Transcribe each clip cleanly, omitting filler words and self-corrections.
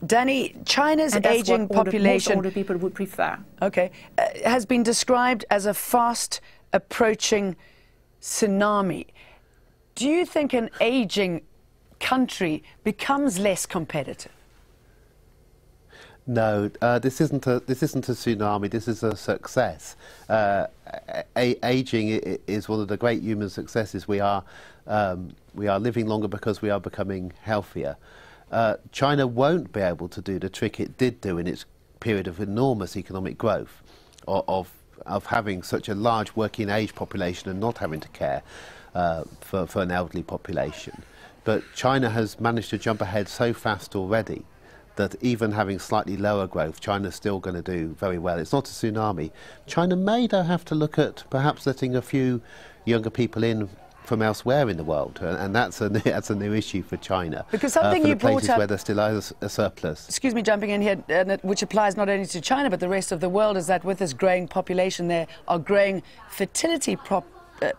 Danny, China's and that's aging what population, most older people would prefer. Okay, has been described as a fast approaching tsunami. Do you think an aging country becomes less competitive? No, this isn't a tsunami. This is a success. Aging is one of the great human successes. We are living longer because we are becoming healthier. China won't be able to do the trick it did do in its period of enormous economic growth, of having such a large working age population and not having to care for an elderly population. But China has managed to jump ahead so fast already that even having slightly lower growth, China's still going to do very well. It's not a tsunami. China may, though, have to look at perhaps letting a few younger people in from elsewhere in the world, and that's a new issue for China. Because something for you the places brought up, where there still is a surplus. Excuse me, jumping in here, which applies not only to China but the rest of the world, is that with this growing population there are growing fertility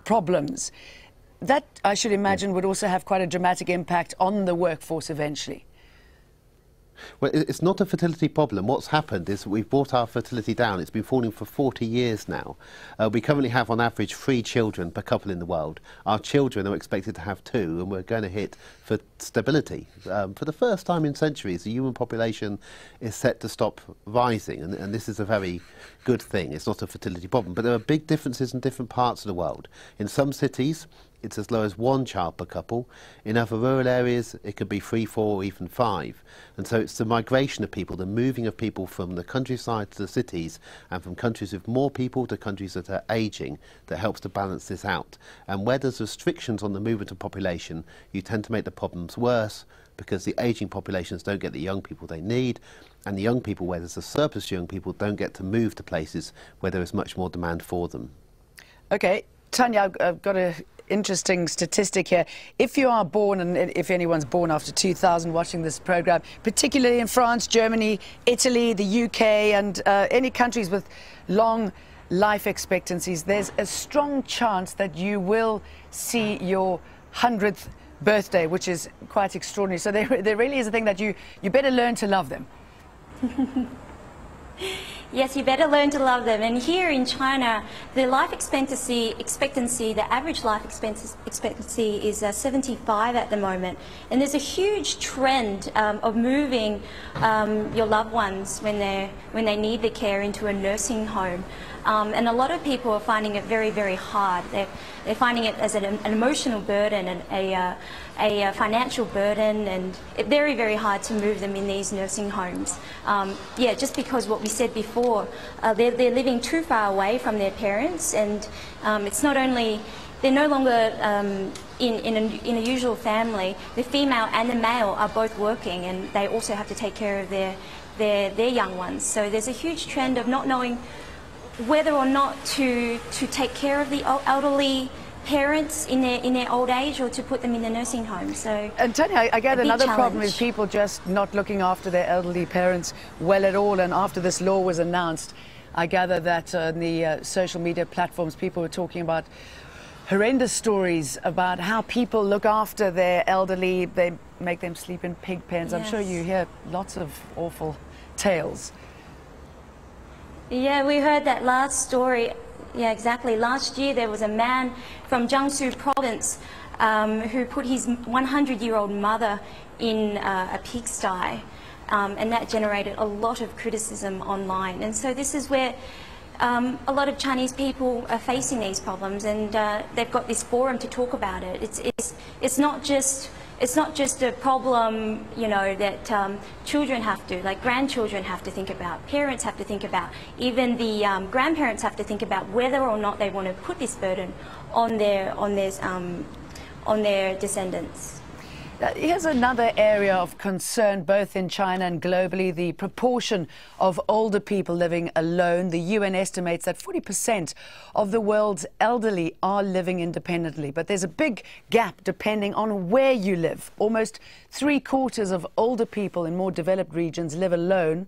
problems. That, I should imagine, would also have quite a dramatic impact on the workforce eventually. Well, it's not a fertility problem. What's happened is we've brought our fertility down. It's been falling for 40 years now. We currently have, on average, 3 children per couple in the world. Our children are expected to have 2, and we're going to hit for stability. For the first time in centuries, the human population is set to stop rising, and this is a very good thing. It's not a fertility problem. But there are big differences in different parts of the world. In some cities, it's as low as 1 child per couple. In other rural areas, it could be 3, 4, or even 5. And so it's the migration of people, the moving of people from the countryside to the cities, and from countries with more people to countries that are ageing, that helps to balance this out. And where there's restrictions on the movement of population, you tend to make the problems worse, because the ageing populations don't get the young people they need, and the young people, where there's a surplus young people, don't get to move to places where there is much more demand for them. Okay, Tania, I've got a interesting statistic here. If you are born, and if anyone's born after 2000 watching this program, particularly in France, Germany, Italy, the UK, and any countries with long life expectancies, there's a strong chance that you will see your 100th birthday, which is quite extraordinary. So there really is a thing that you better learn to love them. Yes, you better learn to love them. And here in China, the life expectancy, the average life expectancy is 75 at the moment. And there's a huge trend of moving your loved ones when they need the care into a nursing home. And a lot of people are finding it very, very hard. They're finding it as an emotional burden and a financial burden, and very, very hard to move them in these nursing homes. Yeah, just because what we said before, they're living too far away from their parents, and it's not only, they're no longer in a usual family. The female and the male are both working, and they also have to take care of their young ones. So there's a huge trend of not knowing whether or not to take care of the elderly parents in their old age, or to put them in the nursing home. So, and Tania, I get another problem is challenge. people just not looking after their elderly parents well at all. And after this law was announced, I gather that on the social media platforms, people were talking about horrendous stories about how people look after their elderly. They make them sleep in pig pens. Yes. I'm sure you hear lots of awful tales. Yeah, we heard that last story. Yeah, exactly. Last year there was a man from Jiangsu province who put his 100-year-old mother in a pigsty, and that generated a lot of criticism online. And so this is where a lot of Chinese people are facing these problems, and they've got this forum to talk about it. It's not just a problem, you know, that children have to, like grandchildren have to think about, parents have to think about, even the grandparents have to think about whether or not they want to put this burden on their descendants. Here's another area of concern, both in China and globally, the proportion of older people living alone. The UN estimates that 40% of the world's elderly are living independently. But there's a big gap depending on where you live. Almost 3/4 of older people in more developed regions live alone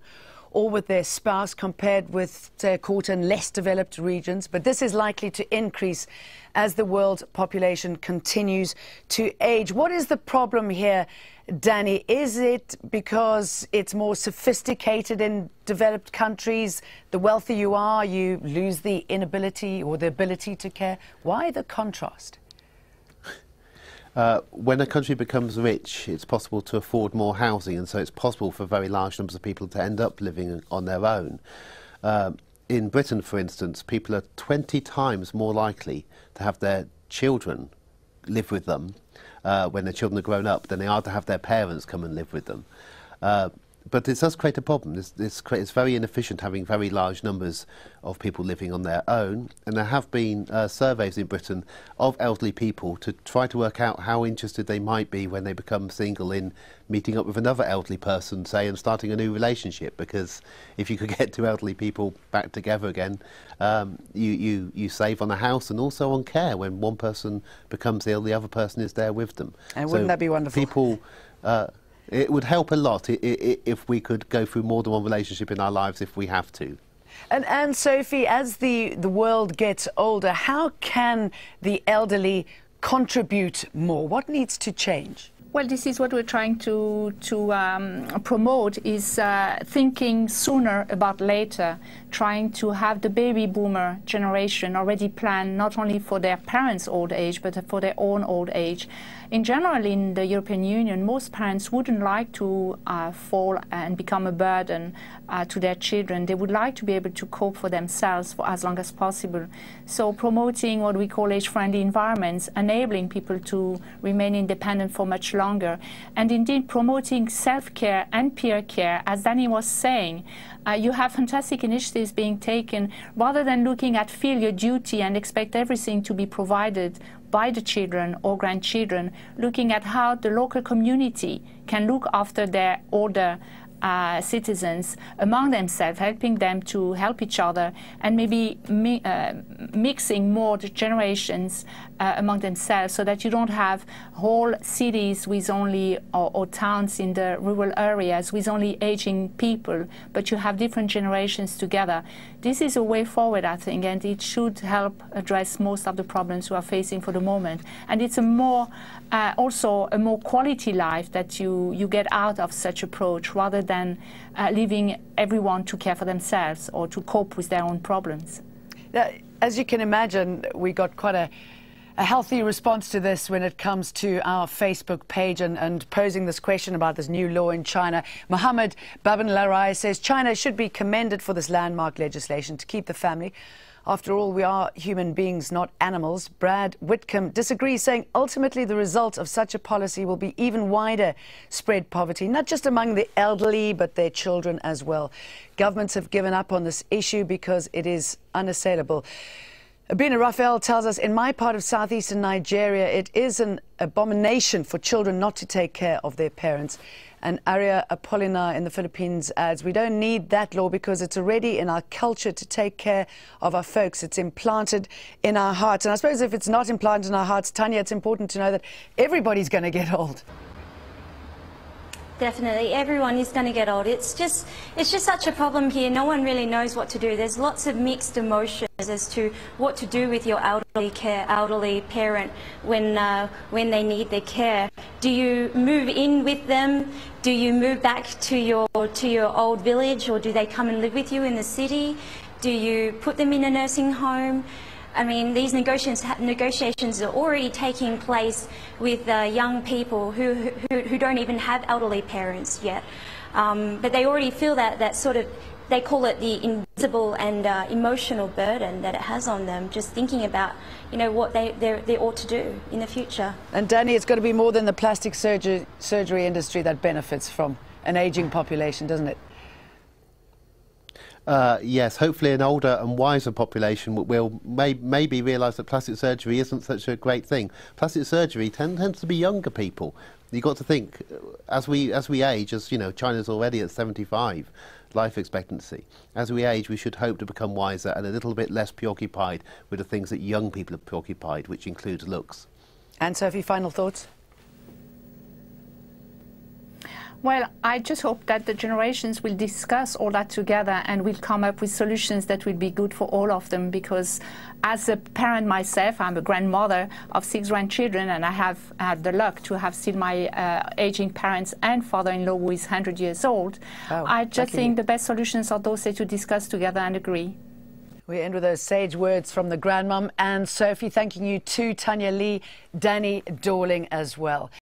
or with their spouse, compared with, say, a quarter in less developed regions. But this is likely to increase as the world's population continues to age. What is the problem here, Danny, is it because it's more sophisticated in developed countries? The wealthier you are, you lose the inability or the ability to care. Why the contrast? When a country becomes rich, it's possible to afford more housing, and so it's possible for very large numbers of people to end up living on their own. In Britain, for instance, people are 20 times more likely to have their children live with them when their children are grown up than they are to have their parents come and live with them. But it does create a problem. It's very inefficient having very large numbers of people living on their own. And there have been surveys in Britain of elderly people to try to work out how interested they might be when they become single in meeting up with another elderly person, say, and starting a new relationship. Because if you could get two elderly people back together again, you save on a house and also on care. When one person becomes ill, the other person is there with them. And wouldn't that be wonderful? People... it would help a lot if we could go through more than one relationship in our lives if we have to. And Anne-Sophie, as the world gets older, how can the elderly contribute more? What needs to change? Well, this is what we're trying to promote, is thinking sooner about later, trying to have the baby boomer generation already planned not only for their parents' old age, but for their own old age. In general, in the European Union, most parents wouldn't like to fall and become a burden to their children. They would like to be able to cope for themselves for as long as possible. So promoting what we call age-friendly environments, enabling people to remain independent for much longer, and indeed promoting self-care and peer care, as Danny was saying. You have fantastic initiatives being taken. Rather than looking at feel your duty and expect everything to be provided by the children or grandchildren, looking at how the local community can look after their older citizens among themselves, helping them to help each other, and maybe mixing more the generations among themselves, so that you don't have whole cities with only, or towns in the rural areas with only aging people, but you have different generations together. This is a way forward, I think, and it should help address most of the problems we are facing for the moment. And it's a more, also a more quality life that you get out of such approach, rather than leaving everyone to care for themselves or to cope with their own problems. As you can imagine, we got quite a healthy response to this when it comes to our Facebook page and posing this question about this new law in China. Mohammed Babin Larai says China should be commended for this landmark legislation to keep the family. After all, we are human beings, not animals. Brad Whitcomb disagrees, saying ultimately the result of such a policy will be even wider spread poverty, not just among the elderly, but their children as well. Governments have given up on this issue because it is unassailable. Abina Raphael tells us, in my part of southeastern Nigeria, it is an abomination for children not to take care of their parents. And Arya Apollina in the Philippines adds, we don't need that law because it's already in our culture to take care of our folks. It's implanted in our hearts. And I suppose if it's not implanted in our hearts, Tania, it's important to know that everybody's going to get old. Definitely, everyone is going to get old. It's just such a problem here. No one really knows what to do. There's lots of mixed emotions as to what to do with your elderly parent when they need their care. Do you move in with them? Do you move back to your old village, or do they come and live with you in the city? Do you put them in a nursing home? I mean, these negotiations are already taking place with young people who don't even have elderly parents yet. But they already feel that sort of, they call it the invisible and emotional burden that it has on them, just thinking about, you know, what they ought to do in the future. And Danny, it's got to be more than the plastic surgery industry that benefits from an aging population, doesn't it? Yes, hopefully an older and wiser population will maybe realise that plastic surgery isn't such a great thing. Plastic surgery tends to be younger people. You've got to think, as we age, as you know, China's already at 75 life expectancy. As we age, we should hope to become wiser and a little bit less preoccupied with the things that young people are preoccupied, which includes looks. Anne-Sophie, final thoughts? Well, I just hope that the generations will discuss all that together and will come up with solutions that will be good for all of them, because as a parent myself, I'm a grandmother of 6 grandchildren, and I have had the luck to have still my aging parents and father-in-law who is 100 years old. Oh, I just think the best solutions are those that you discuss together and agree. We end with those sage words from the grandmum, Anne-Sophie. Thanking you to Tania Lee, Danny Dorling as well.